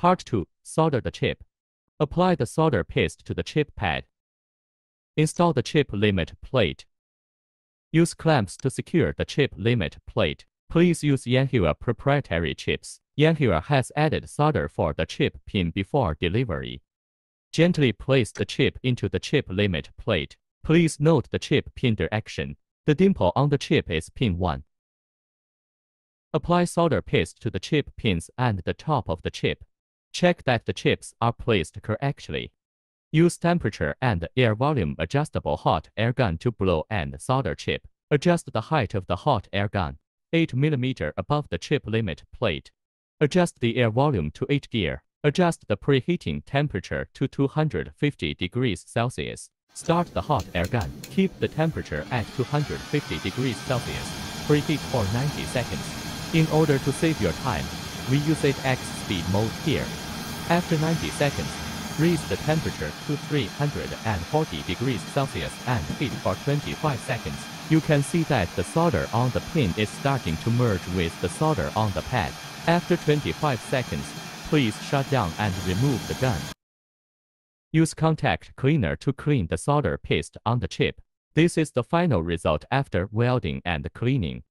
Part 2. Solder the chip. Apply the solder paste to the chip pad. Install the chip limit plate. Use clamps to secure the chip limit plate. Please use Yanhua proprietary chips. Yanhua has added solder for the chip pin before delivery. Gently place the chip into the chip limit plate. Please note the chip pin direction. The dimple on the chip is pin 1. Apply solder paste to the chip pins and the top of the chip. Check that the chips are placed correctly. Use temperature and air volume adjustable hot air gun to blow and solder chip. Adjust the height of the hot air gun 8 mm above the chip limit plate. Adjust the air volume to 8 gear. Adjust the preheating temperature to 250 degrees Celsius. Start the hot air gun. Keep the temperature at 250 degrees Celsius. Preheat for 90 seconds. In order to save your time, we use 8x speed mode here. After 90 seconds, raise the temperature to 340 degrees Celsius and heat for 25 seconds. You can see that the solder on the pin is starting to merge with the solder on the pad. After 25 seconds, please shut down and remove the gun. Use contact cleaner to clean the solder paste on the chip. This is the final result after welding and cleaning.